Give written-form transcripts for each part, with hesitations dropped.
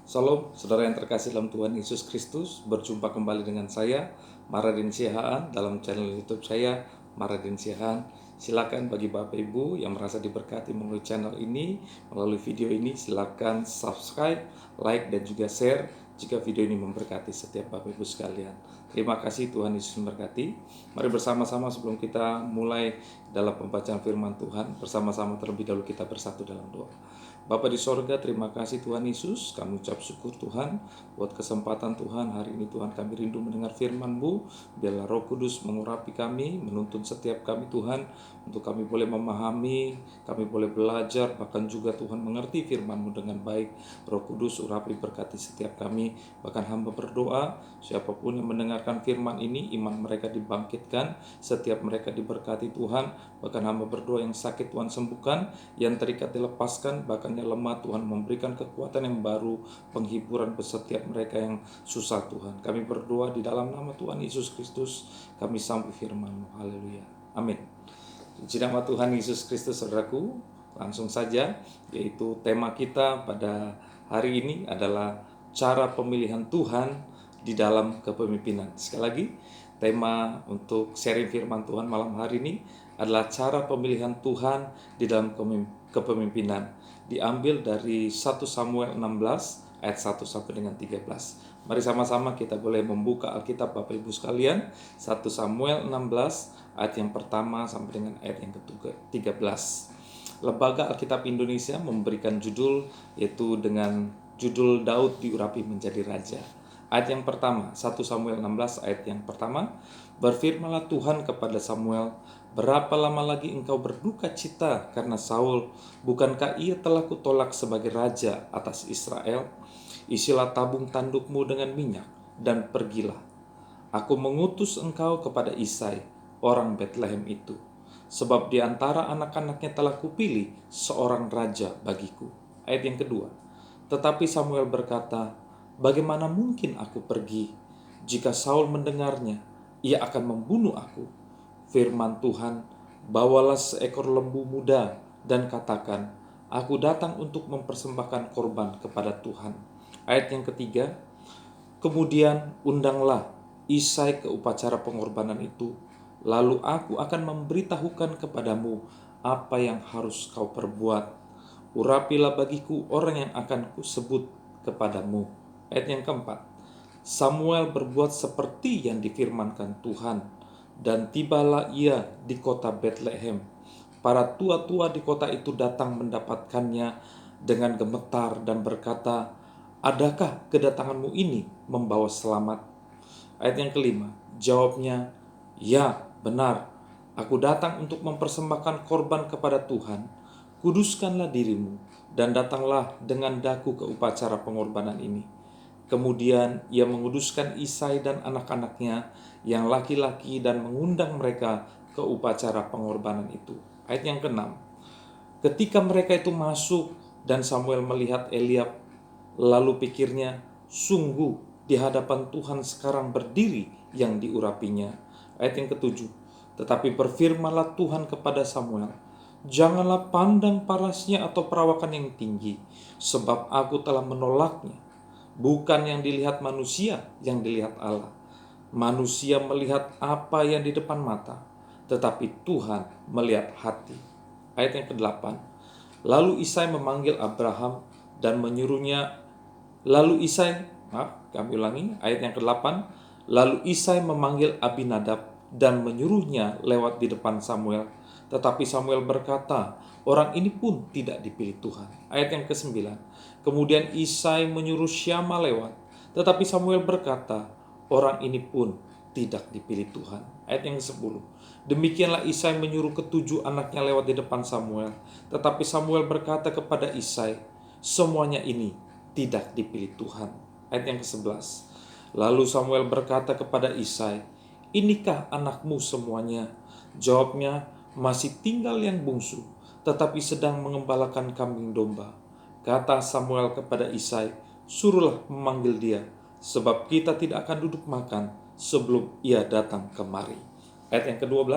Salam, saudara yang terkasih dalam Tuhan Yesus Kristus. Berjumpa kembali dengan saya, Maradin Siahaan, dalam channel YouTube saya, Maradin Siahaan. Silakan bagi Bapak Ibu yang merasa diberkati melalui channel ini, melalui video ini, silakan subscribe, like, dan juga share jika video ini memberkati setiap Bapak Ibu sekalian. Terima kasih, Tuhan Yesus memberkati. Mari bersama-sama sebelum kita mulai dalam pembacaan firman Tuhan, bersama-sama terlebih dahulu kita bersatu dalam doa. Bapa di sorga, terima kasih Tuhan Yesus. Kami ucap syukur Tuhan buat kesempatan Tuhan. Hari ini Tuhan kami rindu mendengar firman-Mu. Biarlah Roh Kudus mengurapi kami, menuntun setiap kami Tuhan, untuk kami boleh memahami, kami boleh belajar, bahkan juga Tuhan mengerti firman-Mu dengan baik. Roh Kudus urapi berkati setiap kami. Bahkan hamba berdoa, siapapun yang mendengarkan firman ini, iman mereka dibangkitkan, setiap mereka diberkati Tuhan. Bahkan hamba berdoa yang sakit Tuhan sembuhkan, yang terikat dilepaskan, bahkan yang lemah Tuhan memberikan kekuatan yang baru, penghiburan buat setiap mereka yang susah Tuhan. Kami berdoa di dalam nama Tuhan Yesus Kristus, kami sambut firman-Mu. Haleluya. Amin. Puji nama Tuhan Yesus Kristus, saudaraku. Langsung saja, yaitu tema kita pada hari ini adalah cara pemilihan Tuhan di dalam kepemimpinan. Sekali lagi, tema untuk sharing firman Tuhan malam hari ini adalah cara pemilihan Tuhan di dalam kepemimpinan. Diambil dari 1 Samuel 16 ayat 1 sampai dengan 13. Mari sama-sama kita boleh membuka Alkitab Bapak Ibu sekalian. 1 Samuel 16 ayat yang pertama sampai dengan ayat yang ke-13. Lembaga Alkitab Indonesia memberikan judul, yaitu dengan judul Daud diurapi menjadi raja. Ayat yang pertama, 1 Samuel 16 ayat yang pertama, berfirmanlah Tuhan kepada Samuel, berapa lama lagi engkau berduka cita karena Saul? Bukankah ia telah kutolak sebagai raja atas Israel? Isilah tabung tandukmu dengan minyak dan pergilah. Aku mengutus engkau kepada Isai, orang Betlehem itu. Sebab di antara anak-anaknya telah kupilih seorang raja bagiku. Ayat yang kedua, tetapi Samuel berkata, bagaimana mungkin aku pergi? Jika Saul mendengarnya, ia akan membunuh aku. Firman Tuhan, bawalah seekor lembu muda dan katakan, aku datang untuk mempersembahkan korban kepada Tuhan. Ayat yang ketiga, kemudian undanglah Isai ke upacara pengorbanan itu, lalu aku akan memberitahukan kepadamu apa yang harus kau perbuat. Urapilah bagiku orang yang akan kusebut kepadamu. Ayat yang keempat, Samuel berbuat seperti yang difirmankan Tuhan, dan tibalah ia di kota Betlehem. Para tua-tua di kota itu datang mendapatkannya dengan gemetar dan berkata, adakah kedatanganmu ini membawa selamat? Ayat yang kelima, jawabnya, ya benar, aku datang untuk mempersembahkan korban kepada Tuhan. Kuduskanlah dirimu dan datanglah dengan daku ke upacara pengorbanan ini. Kemudian ia menguduskan Isai dan anak-anaknya yang laki-laki dan mengundang mereka ke upacara pengorbanan itu. Ayat yang ke-6. Ketika mereka itu masuk dan Samuel melihat Eliab, lalu pikirnya, sungguh di hadapan Tuhan sekarang berdiri yang diurapinya. Ayat yang ke-7. Tetapi berfirmanlah Tuhan kepada Samuel, janganlah pandang parasnya atau perawakan yang tinggi, sebab aku telah menolaknya. Bukan yang dilihat manusia, yang dilihat Allah. Manusia melihat apa yang di depan mata, tetapi Tuhan melihat hati. Ayat yang ke-8. Lalu Isai memanggil Abraham dan menyuruhnya. Ayat yang ke-8. Lalu Isai memanggil Abinadab dan menyuruhnya lewat di depan Samuel. Tetapi Samuel berkata, orang ini pun tidak dipilih Tuhan. Ayat yang ke-9. Kemudian Isai menyuruh Syama lewat. Tetapi Samuel berkata, orang ini pun tidak dipilih Tuhan. Ayat yang ke-10. Demikianlah Isai menyuruh ketujuh anaknya lewat di depan Samuel. Tetapi Samuel berkata kepada Isai, semuanya ini tidak dipilih Tuhan. Ayat yang ke-11. Lalu Samuel berkata kepada Isai, inikah anakmu semuanya? Jawabnya, masih tinggal yang bungsu, tetapi sedang mengembalakan kambing domba. Kata Samuel kepada Isai, suruhlah memanggil dia, sebab kita tidak akan duduk makan sebelum ia datang kemari. Ayat yang ke-12,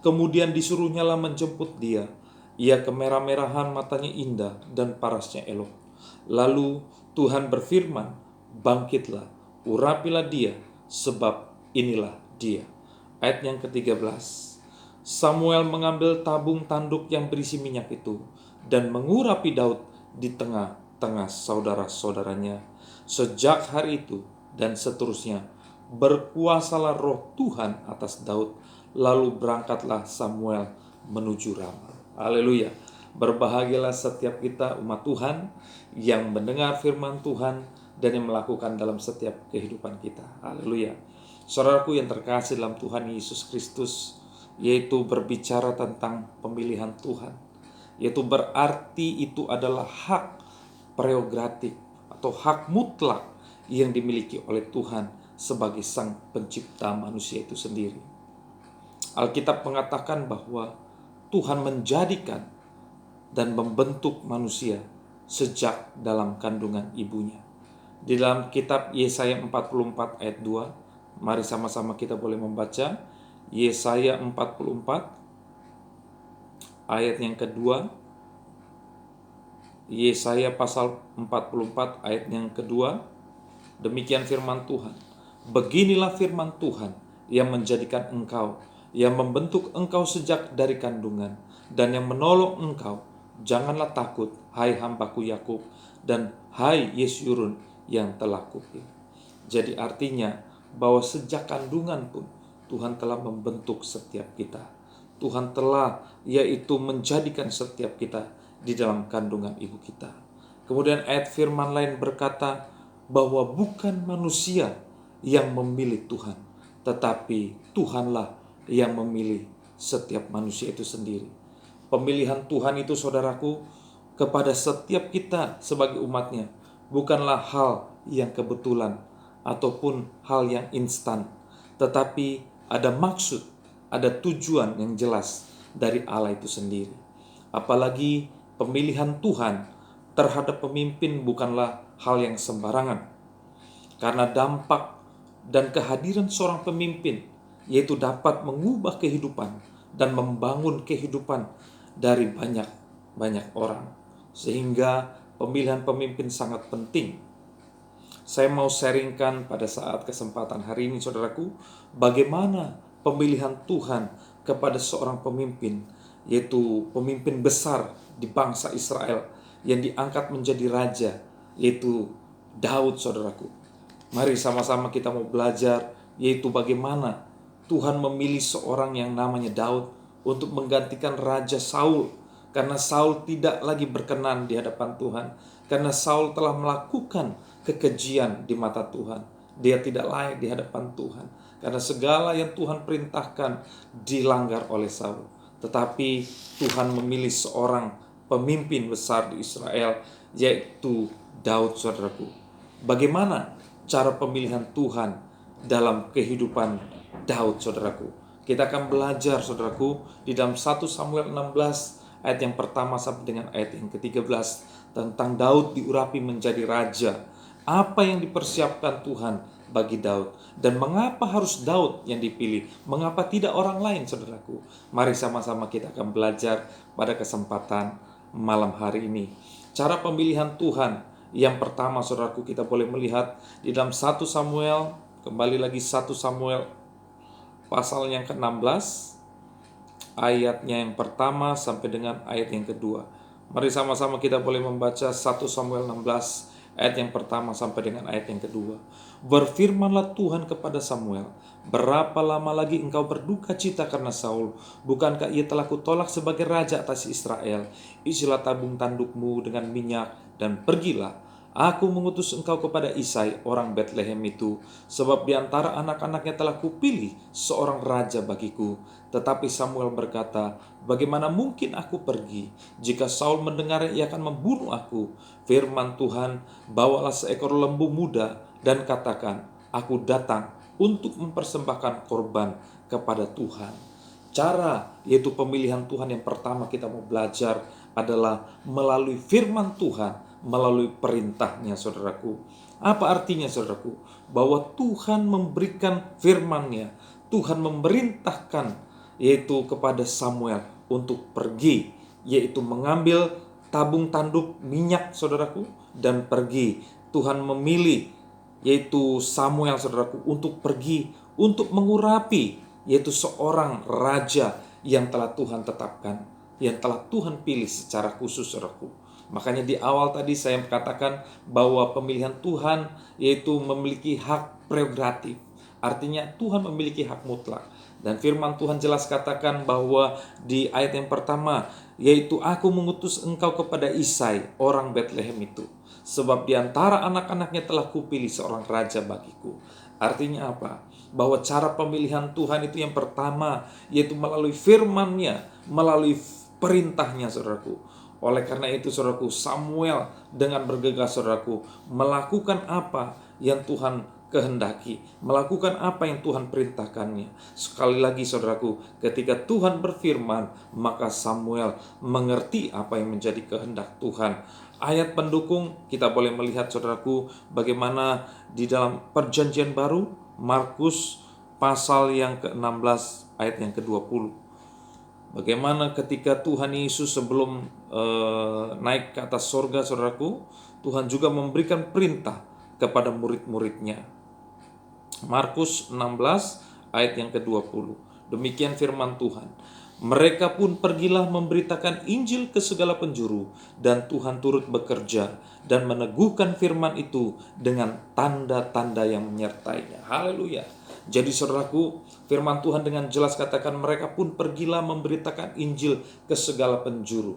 kemudian disuruhnyalah menjemput dia. Ia kemerah-merahan, matanya indah dan parasnya elok. Lalu Tuhan berfirman, bangkitlah, urapilah dia, sebab inilah dia. Ayat yang ke-13, Samuel mengambil tabung tanduk yang berisi minyak itu dan mengurapi Daud di tengah-tengah saudara-saudaranya. Sejak hari itu dan seterusnya, berkuasalah roh Tuhan atas Daud, lalu berangkatlah Samuel menuju Rama. Haleluya. Berbahagialah setiap kita umat Tuhan yang mendengar firman Tuhan dan yang melakukan dalam setiap kehidupan kita. Haleluya. Saudaraku yang terkasih dalam Tuhan Yesus Kristus, yaitu berbicara tentang pemilihan Tuhan, yaitu berarti itu adalah hak prerogatif atau hak mutlak yang dimiliki oleh Tuhan sebagai sang pencipta manusia itu sendiri. Alkitab mengatakan bahwa Tuhan menjadikan dan membentuk manusia sejak dalam kandungan ibunya. Di dalam kitab Yesaya 44 ayat 2, mari sama-sama kita boleh membaca Yesaya 44 ayat yang kedua. Yesaya pasal 44 ayat yang kedua. Demikian firman Tuhan. Beginilah firman Tuhan yang menjadikan engkau, yang membentuk engkau sejak dari kandungan, dan yang menolong engkau. Janganlah takut, hai hambaku Yakub, dan hai Yesyurun yang telah kupilih. Jadi artinya bahwa sejak kandungan pun Tuhan telah membentuk setiap kita. Tuhan telah yaitu menjadikan setiap kita di dalam kandungan ibu kita. Kemudian ayat firman lain berkata bahwa bukan manusia yang memilih Tuhan, tetapi Tuhanlah yang memilih setiap manusia itu sendiri. Pemilihan Tuhan itu, saudaraku, kepada setiap kita sebagai umatnya bukanlah hal yang kebetulan ataupun hal yang instan, tetapi ada maksud, ada tujuan yang jelas dari Allah itu sendiri. Apalagi pemilihan Tuhan terhadap pemimpin bukanlah hal yang sembarangan, karena dampak dan kehadiran seorang pemimpin yaitu dapat mengubah kehidupan dan membangun kehidupan dari banyak orang, sehingga pemilihan pemimpin sangat penting. Saya mau sharingkan pada saat kesempatan hari ini, saudaraku, bagaimana pemilihan Tuhan kepada seorang pemimpin, yaitu pemimpin besar di bangsa Israel yang diangkat menjadi raja, yaitu Daud, saudaraku. Mari sama-sama kita mau belajar, yaitu bagaimana Tuhan memilih seorang yang namanya Daud untuk menggantikan Raja Saul, karena Saul tidak lagi berkenan di hadapan Tuhan, karena Saul telah melakukan kekejian di mata Tuhan. Dia tidak layak di hadapan Tuhan, karena segala yang Tuhan perintahkan dilanggar oleh Saul. Tetapi Tuhan memilih seorang pemimpin besar di Israel, yaitu Daud, saudaraku. Bagaimana cara pemilihan Tuhan dalam kehidupan Daud, saudaraku? Kita akan belajar, saudaraku, di dalam 1 Samuel 16 ayat yang pertama sampai dengan ayat yang ke-13 tentang Daud diurapi menjadi raja. Apa yang dipersiapkan Tuhan bagi Daud, dan mengapa harus Daud yang dipilih? Mengapa tidak orang lain, saudaraku? Mari sama-sama kita akan belajar pada kesempatan malam hari ini. Cara pemilihan Tuhan yang pertama, saudaraku, kita boleh melihat di dalam 1 Samuel, kembali lagi 1 Samuel pasal yang ke-16, ayatnya yang pertama sampai dengan ayat yang kedua. Mari sama-sama kita boleh membaca 1 Samuel 16, ayat yang pertama sampai dengan ayat yang kedua. Berfirmanlah Tuhan kepada Samuel, berapa lama lagi engkau berduka cita karena Saul? Bukankah ia telah kutolak sebagai raja atas Israel? Isilah tabung tandukmu dengan minyak dan pergilah. Aku mengutus engkau kepada Isai orang Betlehem itu, sebab di antara anak-anaknya telah kupilih seorang raja bagiku. Tetapi Samuel berkata, bagaimana mungkin aku pergi? Jika Saul mendengar ia akan membunuh aku. Firman Tuhan, bawalah seekor lembu muda dan katakan, aku datang untuk mempersembahkan korban kepada Tuhan. Cara yaitu pemilihan Tuhan yang pertama kita mau belajar adalah melalui firman Tuhan, melalui perintahnya, saudaraku. Apa artinya, saudaraku? Bahwa Tuhan memberikan firman-Nya, Tuhan memerintahkan yaitu kepada Samuel untuk pergi, yaitu mengambil tabung tanduk minyak, saudaraku, dan pergi Tuhan memilih yaitu Samuel, saudaraku, untuk pergi untuk mengurapi yaitu seorang raja yang telah Tuhan tetapkan, yang telah Tuhan pilih secara khusus, saudaraku. Makanya di awal tadi saya katakan bahwa pemilihan Tuhan yaitu memiliki hak prerogatif. Artinya Tuhan memiliki hak mutlak. Dan firman Tuhan jelas katakan bahwa di ayat yang pertama, yaitu aku mengutus engkau kepada Isai, orang Bethlehem itu. Sebab di antara anak-anaknya telah kupilih seorang raja bagiku. Artinya apa? Bahwa cara pemilihan Tuhan itu yang pertama, yaitu melalui firman-Nya, melalui perintahnya, saudaraku. Oleh karena itu, saudaraku, Samuel dengan bergegas, saudaraku, melakukan apa yang Tuhan kehendaki, melakukan apa yang Tuhan perintahkannya. Sekali lagi, saudaraku, ketika Tuhan berfirman, maka Samuel mengerti apa yang menjadi kehendak Tuhan. Ayat pendukung kita boleh melihat, saudaraku, bagaimana di dalam perjanjian baru, Markus pasal yang ke-16 ayat yang ke-20. Bagaimana ketika Tuhan Yesus sebelum naik ke atas sorga, saudaraku, Tuhan juga memberikan perintah kepada murid-muridnya. Markus 16 ayat yang ke-20. Demikian firman Tuhan. Mereka pun pergilah memberitakan Injil ke segala penjuru, dan Tuhan turut bekerja dan meneguhkan firman itu dengan tanda-tanda yang menyertainya. Haleluya. Jadi saudaraku, firman Tuhan dengan jelas katakan mereka pun pergilah memberitakan Injil ke segala penjuru.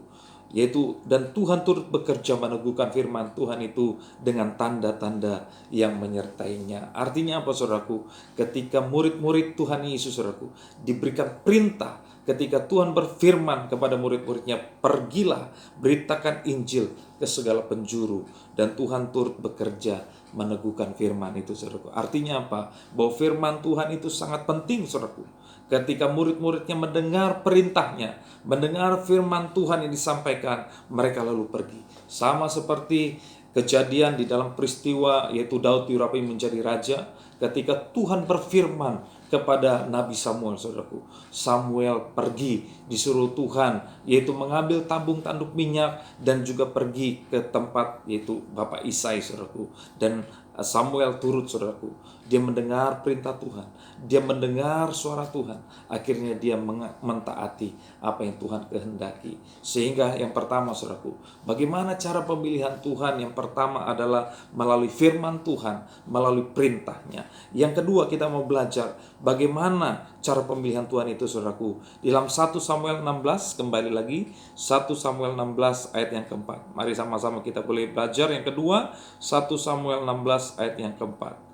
Yaitu dan Tuhan turut bekerja meneguhkan firman Tuhan itu dengan tanda-tanda yang menyertainya. Artinya apa, saudaraku? Ketika murid-murid Tuhan Yesus, saudaraku, diberikan perintah, ketika Tuhan berfirman kepada murid-muridnya, pergilah beritakan Injil ke segala penjuru, dan Tuhan turut bekerja meneguhkan firman itu, saudaraku. Artinya apa? Bahwa firman Tuhan itu sangat penting, saudaraku. Ketika murid-muridnya mendengar perintahnya, mendengar firman Tuhan yang disampaikan, mereka lalu pergi. Sama seperti kejadian di dalam peristiwa yaitu Daud diurapi menjadi raja. Ketika Tuhan berfirman kepada Nabi Samuel, saudaraku, Samuel pergi, disuruh Tuhan yaitu mengambil tabung tanduk minyak dan juga pergi ke tempat yaitu Bapak Isai, saudaraku. Dan Samuel turut, saudaraku. Dia mendengar perintah Tuhan, dia mendengar suara Tuhan, akhirnya dia mentaati apa yang Tuhan kehendaki. Sehingga yang pertama, saudaraku, bagaimana cara pemilihan Tuhan? Yang pertama adalah melalui firman Tuhan, melalui perintahnya. Yang kedua, kita mau belajar bagaimana cara pemilihan Tuhan itu, saudaraku. Dalam 1 Samuel 16, kembali lagi 1 Samuel 16 ayat yang keempat. Mari sama-sama kita boleh belajar. Yang kedua, 1 Samuel 16 ayat yang keempat.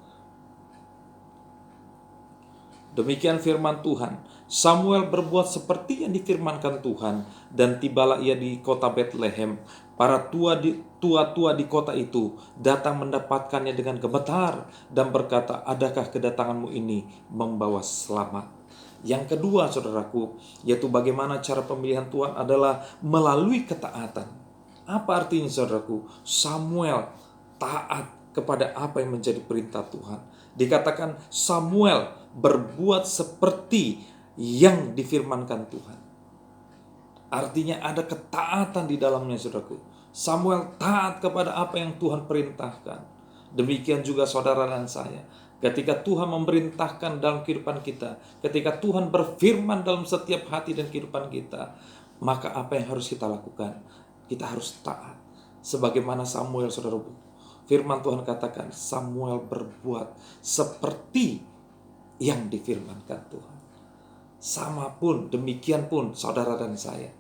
Demikian firman Tuhan. Samuel berbuat seperti yang difirmankan Tuhan, dan tibalah ia di kota Bethlehem. Para tua-tua di kota itu datang mendapatkannya dengan gemetar dan berkata, adakah kedatanganmu ini membawa selamat? Yang kedua, saudaraku, yaitu bagaimana cara pemilihan Tuhan adalah melalui ketaatan. Apa artinya, saudaraku? Samuel taat kepada apa yang menjadi perintah Tuhan. Dikatakan Samuel berbuat seperti yang difirmankan Tuhan. Artinya ada ketaatan di dalamnya, saudaraku. Samuel taat kepada apa yang Tuhan perintahkan. Demikian juga saudara dan saya. Ketika Tuhan memerintahkan dalam kehidupan kita, ketika Tuhan berfirman dalam setiap hati dan kehidupan kita, maka apa yang harus kita lakukan? Kita harus taat. Sebagaimana Samuel, saudaraku, firman Tuhan katakan Samuel berbuat seperti yang difirmankan Tuhan. Sama pun, demikian pun saudara dan saya,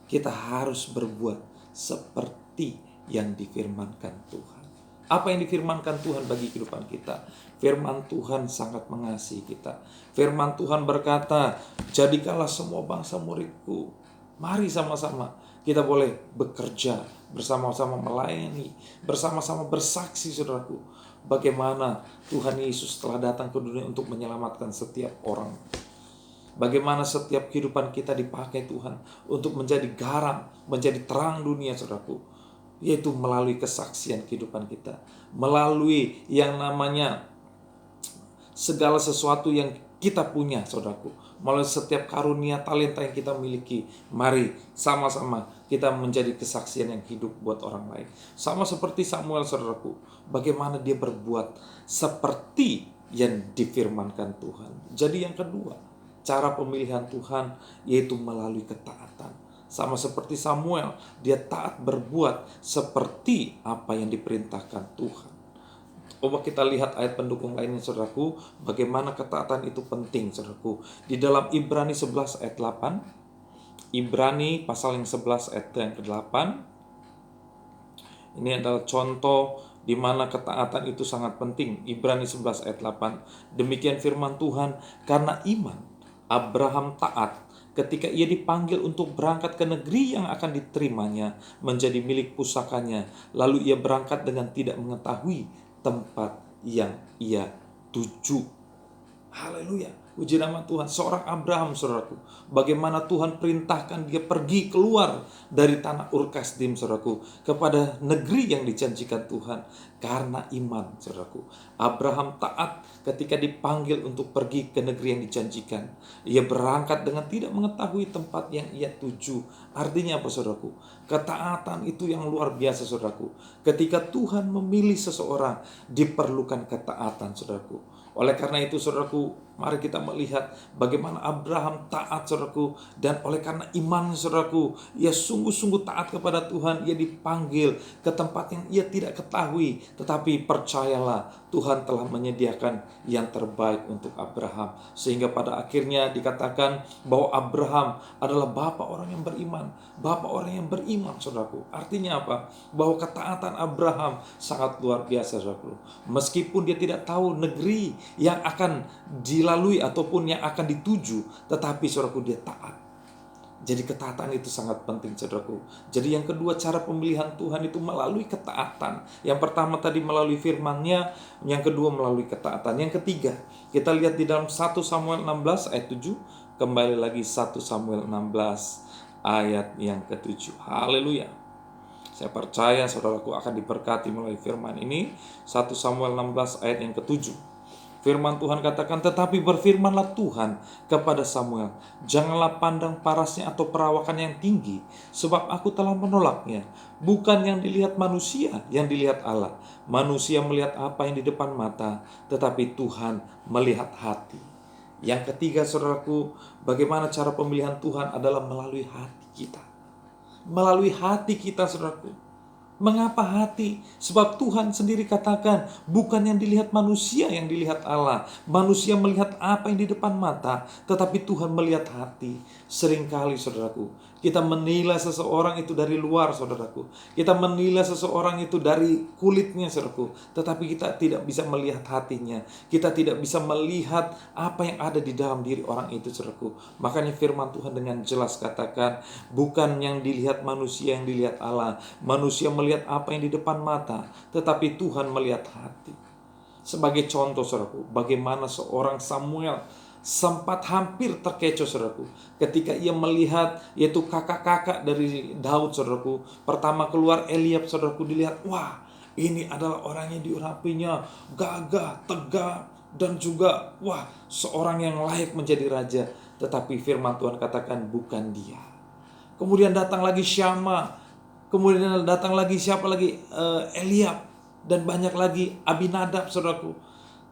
kita harus berbuat seperti yang difirmankan Tuhan. Apa yang difirmankan Tuhan bagi kehidupan kita? Firman Tuhan sangat mengasihi kita. Firman Tuhan berkata, jadikanlah semua bangsa muridku. Mari sama-sama kita boleh bekerja, bersama-sama melayani, bersama-sama bersaksi, saudaraku, bagaimana Tuhan Yesus telah datang ke dunia untuk menyelamatkan setiap orang. Bagaimana setiap kehidupan kita dipakai Tuhan untuk menjadi garam, menjadi terang dunia, saudaraku. Yaitu melalui kesaksian kehidupan kita. Melalui yang namanya segala sesuatu yang kita punya, saudaraku. Melalui setiap karunia talenta yang kita miliki. Mari sama-sama kita menjadi kesaksian yang hidup buat orang lain. Sama seperti Samuel, saudaraku, bagaimana dia berbuat seperti yang difirmankan Tuhan. Jadi yang kedua, cara pemilihan Tuhan yaitu melalui ketaatan. Sama seperti Samuel, dia taat berbuat seperti apa yang diperintahkan Tuhan. Coba kita lihat ayat pendukung lainnya, saudaraku, bagaimana ketaatan itu penting, saudaraku. Di dalam Ibrani 11 ayat 8, Ibrani pasal yang 11 ayat yang ke-8, ini adalah contoh di mana ketaatan itu sangat penting. Ibrani 11 ayat 8, demikian firman Tuhan, karena iman Abraham taat ketika ia dipanggil untuk berangkat ke negeri yang akan diterimanya menjadi milik pusakanya. Lalu ia berangkat dengan tidak mengetahui tempat yang ia tuju. Haleluya, puji nama Tuhan. Seorang Abraham, saudaraku, bagaimana Tuhan perintahkan dia pergi keluar dari tanah Ur Kasdim, saudaraku, kepada negeri yang dijanjikan Tuhan. Karena iman, saudaraku, Abraham taat ketika dipanggil untuk pergi ke negeri yang dijanjikan. Ia berangkat dengan tidak mengetahui tempat yang ia tuju. Artinya apa, saudaraku? Ketaatan itu yang luar biasa, saudaraku. Ketika Tuhan memilih seseorang, diperlukan ketaatan, saudaraku. Oleh karena itu, saudaraku, mari kita melihat bagaimana Abraham taat, saudaraku. Dan oleh karena iman, saudaraku, ia sungguh-sungguh taat kepada Tuhan. Ia dipanggil ke tempat yang ia tidak ketahui. Tetapi percayalah, Tuhan telah menyediakan yang terbaik untuk Abraham. Sehingga pada akhirnya dikatakan bahwa Abraham adalah bapa orang yang beriman. Bapa orang yang beriman, saudaraku. Artinya apa? Bahwa ketaatan Abraham sangat luar biasa, saudaraku. Meskipun dia tidak tahu negeri yang akan dilalui ataupun yang akan dituju, tetapi saudaraku, dia taat. Jadi ketaatan itu sangat penting, saudaraku. Jadi yang kedua, cara pemilihan Tuhan itu melalui ketaatan. Yang pertama tadi melalui firman-Nya, yang kedua melalui ketaatan. Yang ketiga, kita lihat di dalam 1 Samuel 16 ayat 7, kembali lagi 1 Samuel 16 ayat yang ke-7. Haleluya. Saya percaya saudaraku akan diberkati melalui firman ini. 1 Samuel 16 ayat yang ke-7. Firman Tuhan katakan, tetapi berfirmanlah Tuhan kepada Samuel, janganlah pandang parasnya atau perawakan yang tinggi, sebab aku telah menolaknya. Bukan yang dilihat manusia, yang dilihat Allah. Manusia melihat apa yang di depan mata, tetapi Tuhan melihat hati. Yang ketiga, saudaraku, bagaimana cara pemilihan Tuhan adalah melalui hati kita. Melalui hati kita, saudaraku. Mengapa hati? Sebab Tuhan sendiri katakan, bukan yang dilihat manusia, yang dilihat Allah. Manusia melihat apa yang di depan mata, tetapi Tuhan melihat hati. Seringkali, saudaraku, kita menilai seseorang itu dari luar, saudaraku. Kita menilai seseorang itu dari kulitnya, saudaraku. Tetapi kita tidak bisa melihat hatinya. Kita tidak bisa melihat apa yang ada di dalam diri orang itu, saudaraku. Makanya firman Tuhan dengan jelas katakan, bukan yang dilihat manusia, yang dilihat Allah. Manusia melihat apa yang di depan mata, tetapi Tuhan melihat hati. Sebagai contoh, saudaraku, bagaimana seorang Samuel sempat hampir terkecoh, saudaraku, ketika ia melihat yaitu kakak-kakak dari Daud, saudaraku. Pertama keluar Eliab, saudaraku, dilihat, wah, ini adalah orang yang diurapinya gagah, tegak, dan juga wah, seorang yang layak menjadi raja. Tetapi firman Tuhan katakan bukan dia. Kemudian datang lagi Syama. Kemudian datang lagi siapa lagi? Eliab. Dan banyak lagi Abinadab, saudaraku.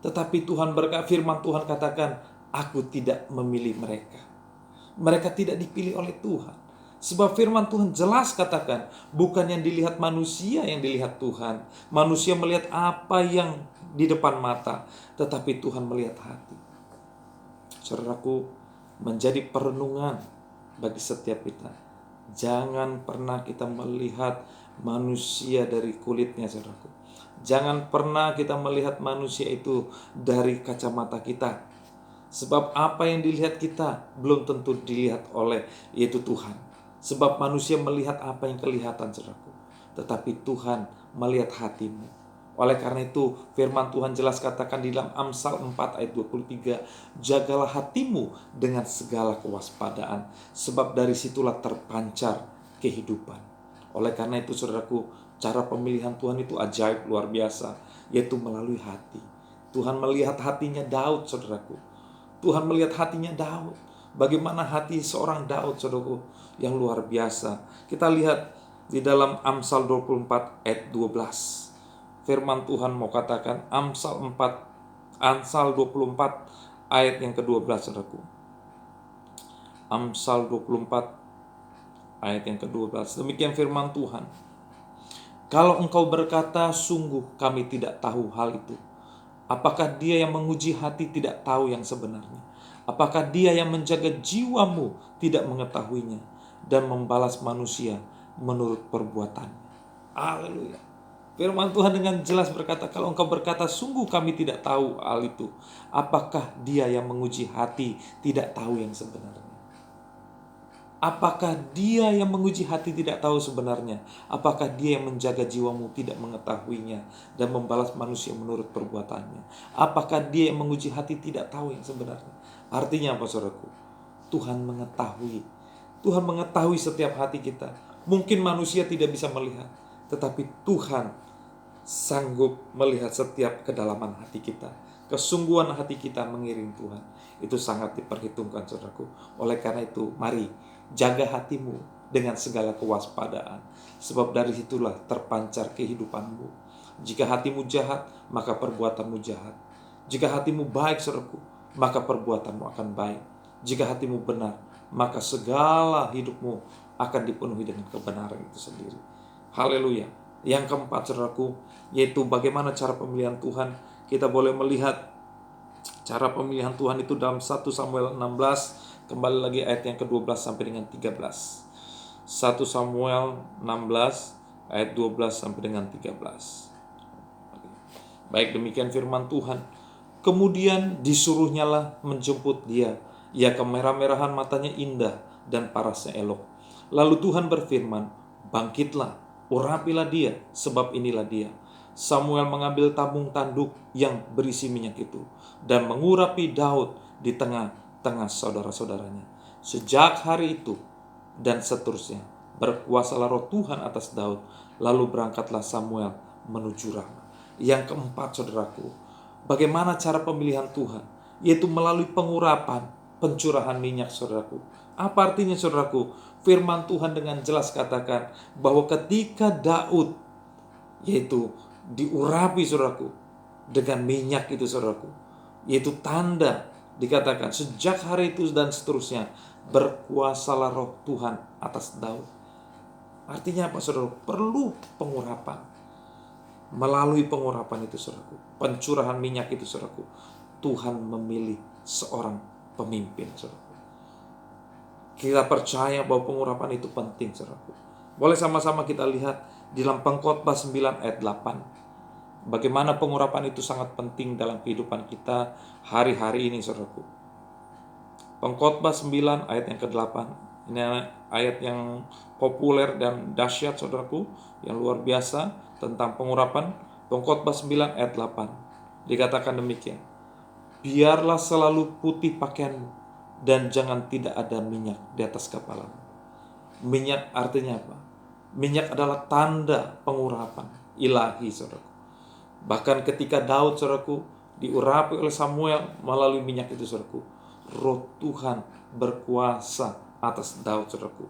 Tetapi Tuhan berkata, firman Tuhan katakan, aku tidak memilih mereka. Mereka tidak dipilih oleh Tuhan. Sebab firman Tuhan jelas katakan, bukan yang dilihat manusia, yang dilihat Tuhan. Manusia melihat apa yang di depan mata, tetapi Tuhan melihat hati. Saudaraku, menjadi perenungan bagi setiap kita. Jangan pernah kita melihat manusia dari kulitnya, saudaraku. Jangan pernah kita melihat manusia itu dari kacamata kita. Sebab apa yang dilihat kita belum tentu dilihat oleh yaitu Tuhan. Sebab manusia melihat apa yang kelihatan, saudaraku. Tetapi Tuhan melihat hatimu. Oleh karena itu firman Tuhan jelas katakan di dalam Amsal 4 ayat 23, jagalah hatimu dengan segala kewaspadaan, sebab dari situlah terpancar kehidupan. Oleh karena itu, saudaraku, cara pemilihan Tuhan itu ajaib luar biasa, yaitu melalui hati. Tuhan melihat hatinya Daud, saudaraku. Tuhan melihat hatinya Daud. Bagaimana hati seorang Daud, saudaraku, yang luar biasa. Kita lihat di dalam Amsal 24 ayat 12. Firman Tuhan mau katakan, Amsal 24 ayat yang ke-12, saudaraku. Amsal 24 ayat yang ke-12. Demikian firman Tuhan. Kalau engkau berkata, sungguh kami tidak tahu hal itu. Apakah dia yang menguji hati tidak tahu yang sebenarnya? Apakah dia yang menjaga jiwamu tidak mengetahuinya dan membalas manusia menurut perbuatannya? Haleluya. Firman Tuhan dengan jelas berkata, kalau engkau berkata, sungguh kami tidak tahu hal itu. Apakah dia yang menguji hati tidak tahu yang sebenarnya? Apakah dia yang menguji hati tidak tahu sebenarnya? Apakah dia yang menjaga jiwamu tidak mengetahuinya dan membalas manusia menurut perbuatannya? Apakah dia yang menguji hati tidak tahu yang sebenarnya? Artinya apa, saudaraku? Tuhan mengetahui. Tuhan mengetahui setiap hati kita. Mungkin manusia tidak bisa melihat, tetapi Tuhan sanggup melihat setiap kedalaman hati kita. Kesungguhan hati kita mengiring Tuhan. Itu sangat diperhitungkan, saudaraku. Oleh karena itu, mari jaga hatimu dengan segala kewaspadaan, sebab dari situlah terpancar kehidupanmu. Jika hatimu jahat, maka perbuatanmu jahat. Jika hatimu baik, saudaraku, maka perbuatanmu akan baik. Jika hatimu benar, maka segala hidupmu akan dipenuhi dengan kebenaran itu sendiri. Haleluya. Yang keempat, saudaraku, yaitu bagaimana cara pemilihan Tuhan. Kita boleh melihat cara pemilihan Tuhan itu dalam 1 Samuel 16, kembali lagi ayat yang ke-12 sampai dengan 13. 1 Samuel 16 ayat 12 sampai dengan 13. Baik, demikian firman Tuhan. Kemudian disuruhnyalah menjemput dia. Ia kemerah-merahan, matanya indah dan parasnya elok. Lalu Tuhan berfirman, bangkitlah, urapilah dia, sebab inilah dia. Samuel mengambil tabung tanduk yang berisi minyak itu dan mengurapi Daud di tengah-tengah saudara-saudaranya. Sejak hari itu dan seterusnya berkuasalah roh Tuhan atas Daud. Lalu berangkatlah Samuel menuju Rama. Yang keempat, saudaraku, bagaimana cara pemilihan Tuhan? Yaitu melalui pengurapan, pencurahan minyak, saudaraku. Apa artinya, saudaraku? Firman Tuhan dengan jelas katakan bahwa ketika Daud yaitu diurapi, saudaraku, dengan minyak itu, saudaraku, yaitu tanda, dikatakan sejak hari itu dan seterusnya berkuasalah roh Tuhan atas Daud. Artinya apa, saudara? Perlu pengurapan. Melalui pengurapan itu, saudaraku, pencurahan minyak itu, saudaraku, Tuhan memilih seorang pemimpin, saudaraku. Kita percaya bahwa pengurapan itu penting, saudaraku. Boleh sama-sama kita lihat di dalam Pengkhotbah 9 ayat 8. Bagaimana pengurapan itu sangat penting dalam kehidupan kita hari-hari ini, saudaraku. Pengkhotbah 9 ayat yang ke-8. Ini ayat yang populer dan dahsyat, saudaraku, yang luar biasa tentang pengurapan. Pengkhotbah 9 ayat 8. Dikatakan demikian. Biarlah selalu putih pakaianmu dan jangan tidak ada minyak di atas kepalamu. Minyak artinya apa? Minyak adalah tanda pengurapan ilahi, saudaraku. Bahkan ketika Daud, saudaraku, diurapi oleh Samuel melalui minyak itu, saudaraku, roh Tuhan berkuasa atas Daud, saudaraku.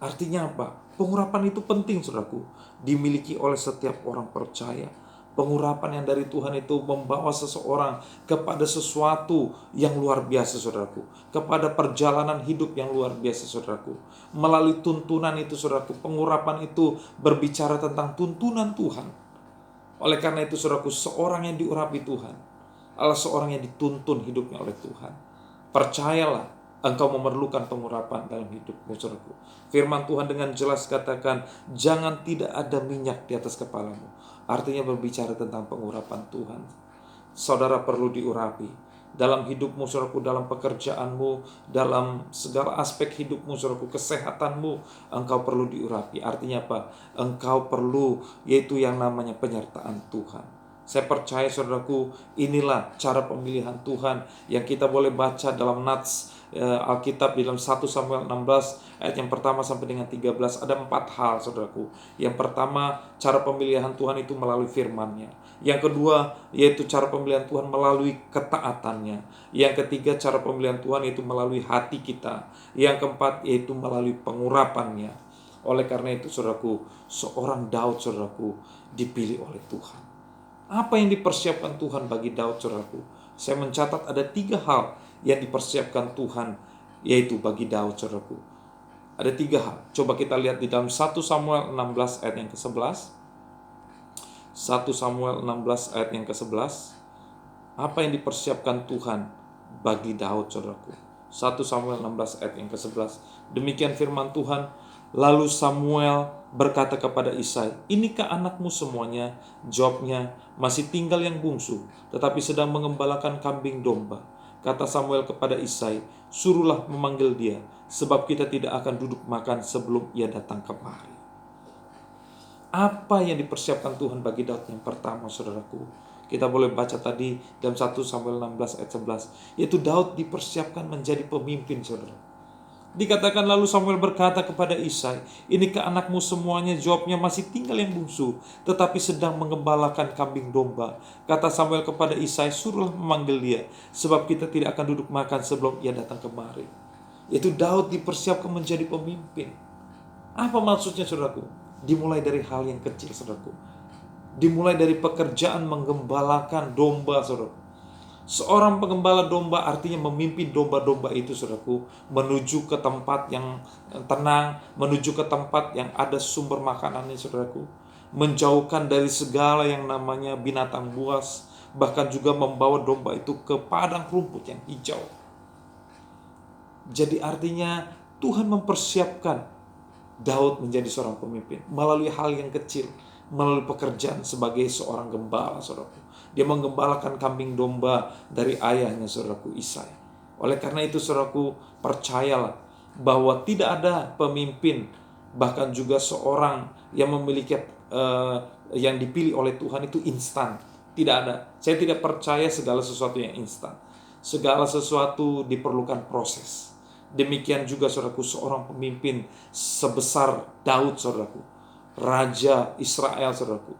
Artinya apa? Pengurapan itu penting, saudaraku, dimiliki oleh setiap orang percaya. Pengurapan yang dari Tuhan itu membawa seseorang kepada sesuatu yang luar biasa, saudaraku. Kepada perjalanan hidup yang luar biasa, saudaraku. Melalui tuntunan itu, saudaraku, pengurapan itu berbicara tentang tuntunan Tuhan. Oleh karena itu, saudaraku, seorang yang diurapi Tuhan adalah seorang yang dituntun hidupnya oleh Tuhan. Percayalah, engkau memerlukan pengurapan dalam hidupmu, saudaraku. Firman Tuhan dengan jelas katakan, jangan tidak ada minyak di atas kepalamu. Artinya berbicara tentang pengurapan Tuhan. Saudara perlu diurapi dalam hidupmu, saudaraku, dalam pekerjaanmu, dalam segala aspek hidupmu, saudaraku, kesehatanmu, engkau perlu diurapi. Artinya apa? Engkau perlu, yaitu yang namanya penyertaan Tuhan. Saya percaya, saudaraku, inilah cara pemilihan Tuhan yang kita boleh baca dalam Nats Alkitab di dalam 1 Samuel 16 ayat yang pertama sampai dengan 13 ada 4 hal, saudaraku. Yang pertama, cara pemilihan Tuhan itu melalui firman-Nya. Yang kedua, yaitu cara pemilihan Tuhan melalui ketaatannya. Yang ketiga, cara pemilihan Tuhan itu melalui hati kita. Yang keempat, yaitu melalui pengurapannya. Oleh karena itu, saudaraku, seorang Daud, saudaraku, dipilih oleh Tuhan. Apa yang dipersiapkan Tuhan bagi Daud, saudaraku? Saya mencatat ada 3 hal yang dipersiapkan Tuhan, yaitu bagi Daud, saudaraku. Ada 3 hal. Coba kita lihat di dalam 1 Samuel 16 ayat yang ke-11. 1 Samuel 16 ayat yang ke-11. Apa yang dipersiapkan Tuhan bagi Daud, saudaraku? 1 Samuel 16 ayat yang ke-11. Demikian firman Tuhan. Lalu Samuel berkata kepada Isai, "Inikah anakmu semuanya?" Jawabnya, "Masih tinggal yang bungsu, tetapi sedang mengembalakan kambing domba." Kata Samuel kepada Isai, "Suruhlah memanggil dia, sebab kita tidak akan duduk makan sebelum ia datang kemari." Apa yang dipersiapkan Tuhan bagi Daud? Yang pertama, saudaraku, kita boleh baca tadi dalam 1 Samuel 16 ayat 11, yaitu Daud dipersiapkan menjadi pemimpin, saudara. Dikatakan lalu Samuel berkata kepada Isai, "Inikah anakmu semuanya?" Jawabnya, "Masih tinggal yang bungsu, tetapi sedang mengembalakan kambing domba." Kata Samuel kepada Isai, "Suruhlah memanggil dia, sebab kita tidak akan duduk makan sebelum ia datang kemari." Yaitu Daud dipersiapkan menjadi pemimpin. Apa maksudnya, saudaraku? Dimulai dari hal yang kecil, saudaraku. Dimulai dari pekerjaan menggembalakan domba, saudaraku. Seorang pengembala domba artinya memimpin domba-domba itu, saudaraku, menuju ke tempat yang tenang, menuju ke tempat yang ada sumber makanannya, saudaraku. Menjauhkan dari segala yang namanya binatang buas, bahkan juga membawa domba itu ke padang rumput yang hijau. Jadi artinya Tuhan mempersiapkan Daud menjadi seorang pemimpin melalui hal yang kecil, melalui pekerjaan sebagai seorang gembala, saudaraku. Dia menggembalakan kambing domba dari ayahnya, saudaraku, Isai. Oleh karena itu, saudaraku, percayalah bahwa tidak ada pemimpin, bahkan juga seorang yang memiliki yang dipilih oleh Tuhan itu instan. Tidak ada. Saya tidak percaya segala sesuatu yang instan. Segala sesuatu diperlukan proses. Demikian juga, saudaraku, seorang pemimpin sebesar Daud, saudaraku, Raja Israel, saudaraku,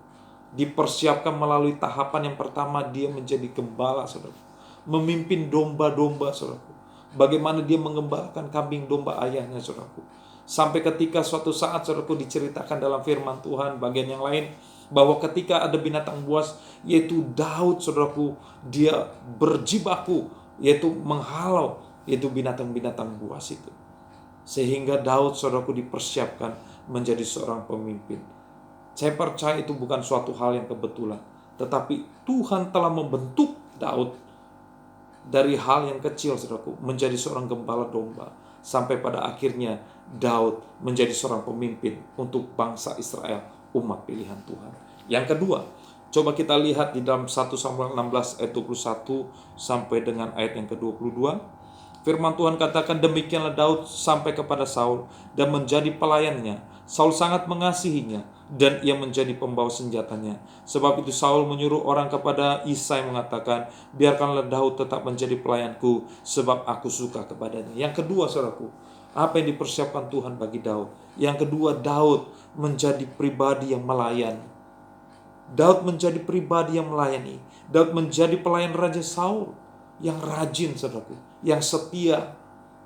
dipersiapkan melalui tahapan yang pertama. Dia menjadi gembala, saudaraku, memimpin domba-domba, saudaraku. Bagaimana dia mengembalakan kambing domba ayahnya, saudaraku. Sampai ketika suatu saat, saudaraku, diceritakan dalam firman Tuhan bagian yang lain, bahwa ketika ada binatang buas, yaitu Daud, saudaraku, dia berjibaku, yaitu menghalau yaitu binatang-binatang buas itu. Sehingga Daud, saudaraku, dipersiapkan menjadi seorang pemimpin. Saya percaya itu bukan suatu hal yang kebetulan, tetapi Tuhan telah membentuk Daud dari hal yang kecil, saudaraku, menjadi seorang gembala domba, sampai pada akhirnya Daud menjadi seorang pemimpin untuk bangsa Israel, umat pilihan Tuhan. Yang kedua, coba kita lihat di dalam 1 Samuel 16 ayat 21 sampai dengan ayat yang ke-22. Firman Tuhan katakan, "Demikianlah Daud sampai kepada Saul dan menjadi pelayannya. Saul sangat mengasihinya dan ia menjadi pembawa senjatanya. Sebab itu Saul menyuruh orang kepada Isai mengatakan, 'Biarkanlah Daud tetap menjadi pelayanku, sebab aku suka kepadanya.'" Yang kedua, saudaraku, apa yang dipersiapkan Tuhan bagi Daud? Yang kedua, Daud menjadi pribadi yang melayani. Daud menjadi pribadi yang melayani. Daud menjadi pelayan Raja Saul yang rajin, saudaraku, yang setia.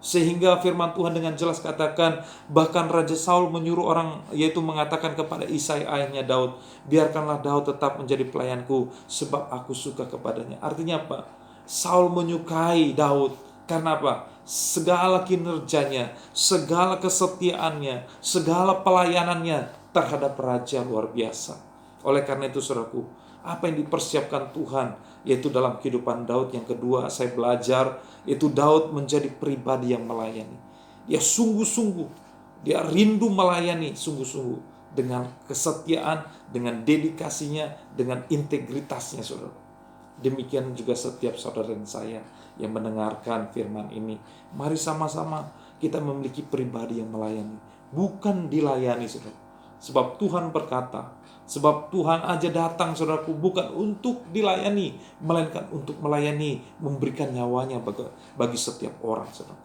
Sehingga firman Tuhan dengan jelas katakan, bahkan Raja Saul menyuruh orang, yaitu mengatakan kepada Isai ayahnya Daud, "Biarkanlah Daud tetap menjadi pelayanku, sebab aku suka kepadanya." Artinya apa? Saul menyukai Daud. Karena apa? Segala kinerjanya, segala kesetiaannya, segala pelayanannya terhadap raja luar biasa. Oleh karena itu, saudaraku, apa yang dipersiapkan Tuhan, yaitu dalam kehidupan Daud. Yang kedua, saya belajar, yaitu Daud menjadi pribadi yang melayani. Dia sungguh-sungguh, dia rindu melayani sungguh-sungguh, dengan kesetiaan, dengan dedikasinya, dengan integritasnya, saudara. Demikian juga setiap saudara dan saya yang mendengarkan firman ini. Mari sama-sama kita memiliki pribadi yang melayani, bukan dilayani, saudara. Sebab Tuhan berkata, sebab Tuhan aja datang, saudaraku, bukan untuk dilayani, melainkan untuk melayani, memberikan nyawanya bagi setiap orang, saudaraku.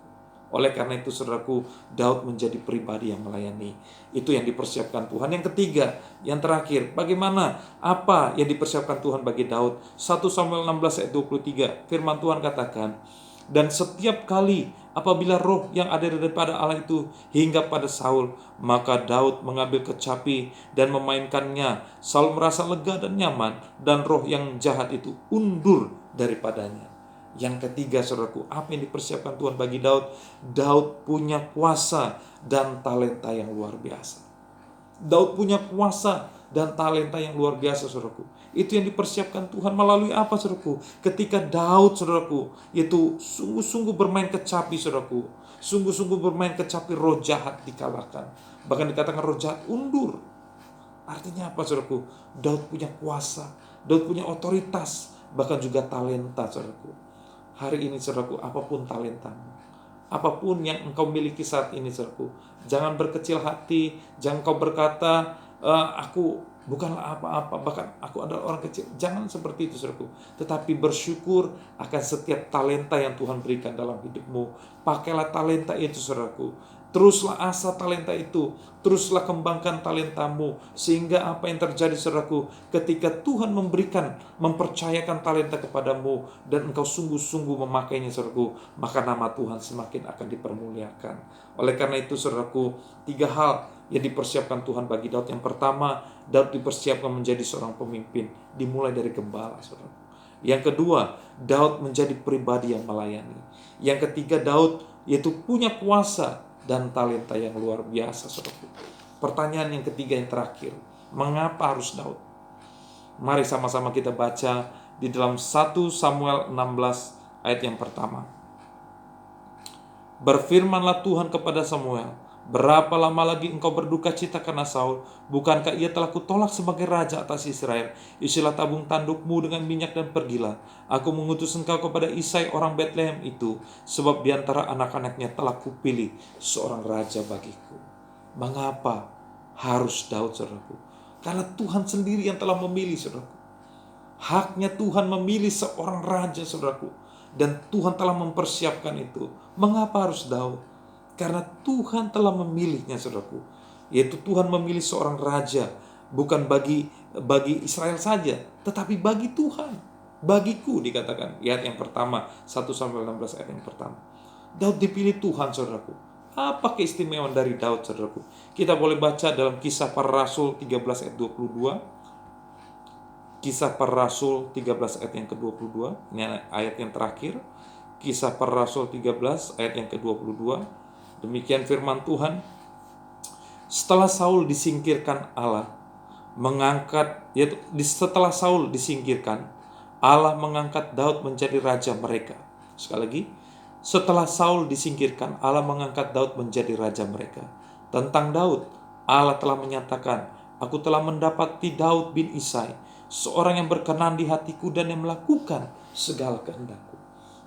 Oleh karena itu saudaraku, Daud menjadi pribadi yang melayani. Itu yang dipersiapkan Tuhan. Yang ketiga, yang terakhir, bagaimana? Apa yang dipersiapkan Tuhan bagi Daud? 1 Samuel 16 ayat 23, firman Tuhan katakan, dan setiap kali apabila roh yang ada daripada Allah itu hingga pada Saul, maka Daud mengambil kecapi dan memainkannya. Saul merasa lega dan nyaman, dan roh yang jahat itu undur daripadanya. Yang ketiga saudaraku, apa yang dipersiapkan Tuhan bagi Daud? Daud punya kuasa dan talenta yang luar biasa. Daud punya kuasa dan talenta yang luar biasa saudaraku. Itu yang dipersiapkan Tuhan melalui apa saudaraku? Ketika Daud saudaraku itu sungguh-sungguh bermain kecapi saudaraku. Sungguh-sungguh bermain kecapi, roh jahat dikalahkan. Bahkan dikatakan roh jahat undur. Artinya apa saudaraku? Daud punya kuasa, Daud punya otoritas, bahkan juga talenta saudaraku. Hari ini saudaraku, apapun talentamu, apapun yang engkau miliki saat ini saudaraku, jangan berkecil hati, jangan kau berkata, aku bukanlah apa-apa, bahkan aku adalah orang kecil. Jangan seperti itu saudaraku. Tetapi bersyukur akan setiap talenta yang Tuhan berikan dalam hidupmu. Pakailah talenta itu saudaraku. Teruslah asah talenta itu, teruslah kembangkan talentamu, sehingga apa yang terjadi saudaraku, ketika Tuhan mempercayakan talenta kepadamu, dan engkau sungguh-sungguh memakainya saudaraku, maka nama Tuhan semakin akan dipermuliakan. Oleh karena itu saudaraku, 3 hal yang dipersiapkan Tuhan bagi Daud. Yang pertama, Daud dipersiapkan menjadi seorang pemimpin, dimulai dari gembala saudaraku. Yang kedua, Daud menjadi pribadi yang melayani. Yang ketiga, Daud yaitu punya kuasa dan talenta yang luar biasa saudaraku. Pertanyaan yang ketiga yang terakhir, mengapa harus Daud? Mari sama-sama kita baca di dalam 1 Samuel 16 ayat yang pertama. Berfirmanlah Tuhan kepada Samuel, berapa lama lagi engkau berduka cita karena Saul? Bukankah ia telah kutolak sebagai raja atas Israel? Isilah tabung tandukmu dengan minyak dan pergilah. Aku mengutus engkau kepada Isai orang Betlehem itu, sebab di antara anak-anaknya telah kupilih seorang raja bagiku. Mengapa harus Daud saudaraku? Karena Tuhan sendiri yang telah memilih saudaraku. Haknya Tuhan memilih seorang raja saudaraku. Dan Tuhan telah mempersiapkan itu. Mengapa harus Daud? Karena Tuhan telah memilihnya saudaraku. Yaitu Tuhan memilih seorang raja. Bukan bagi Israel saja, tetapi bagi Tuhan. Bagiku dikatakan. Ayat yang pertama, 1 Samuel 16 ayat yang pertama. Daud dipilih Tuhan saudaraku. Apa keistimewaan dari Daud saudaraku? Kita boleh baca dalam Kisah Para Rasul 13 ayat 22. Kisah Para Rasul 13 ayat yang ke-22. Ini ayat yang terakhir. Kisah Para Rasul 13 ayat yang ke-22. Demikian firman Tuhan. Setelah Saul disingkirkan Allah, setelah Saul disingkirkan, Allah mengangkat Daud menjadi raja mereka. Sekali lagi, setelah Saul disingkirkan, Allah mengangkat Daud menjadi raja mereka. Tentang Daud, Allah telah menyatakan, aku telah mendapati Daud bin Isai, seorang yang berkenan di hatiku dan yang melakukan segala kehendakku.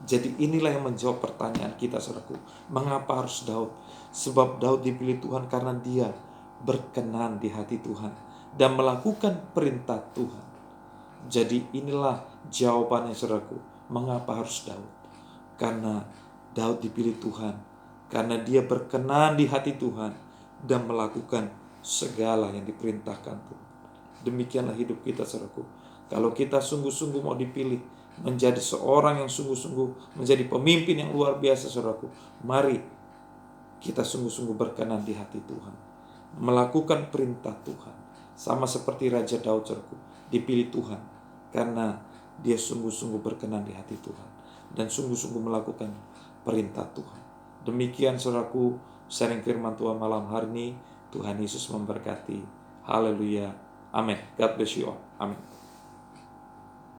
Jadi inilah yang menjawab pertanyaan kita saudaraku. Mengapa harus Daud? Sebab Daud dipilih Tuhan karena dia berkenan di hati Tuhan dan melakukan perintah Tuhan. Jadi inilah jawabannya saudaraku. Mengapa harus Daud? Karena Daud dipilih Tuhan, karena dia berkenan di hati Tuhan dan melakukan segala yang diperintahkan Tuhan. Demikianlah hidup kita saudaraku. Kalau kita sungguh-sungguh mau dipilih menjadi seorang yang sungguh-sungguh menjadi pemimpin yang luar biasa saudaraku, mari kita sungguh-sungguh berkenan di hati Tuhan, melakukan perintah Tuhan. Sama seperti Raja Daud saudaraku, dipilih Tuhan karena dia sungguh-sungguh berkenan di hati Tuhan dan sungguh-sungguh melakukan perintah Tuhan. Demikian saudaraku, sharing firman Tuhan malam hari ini. Tuhan Yesus memberkati. Haleluya. Amin. God bless you all. Amin.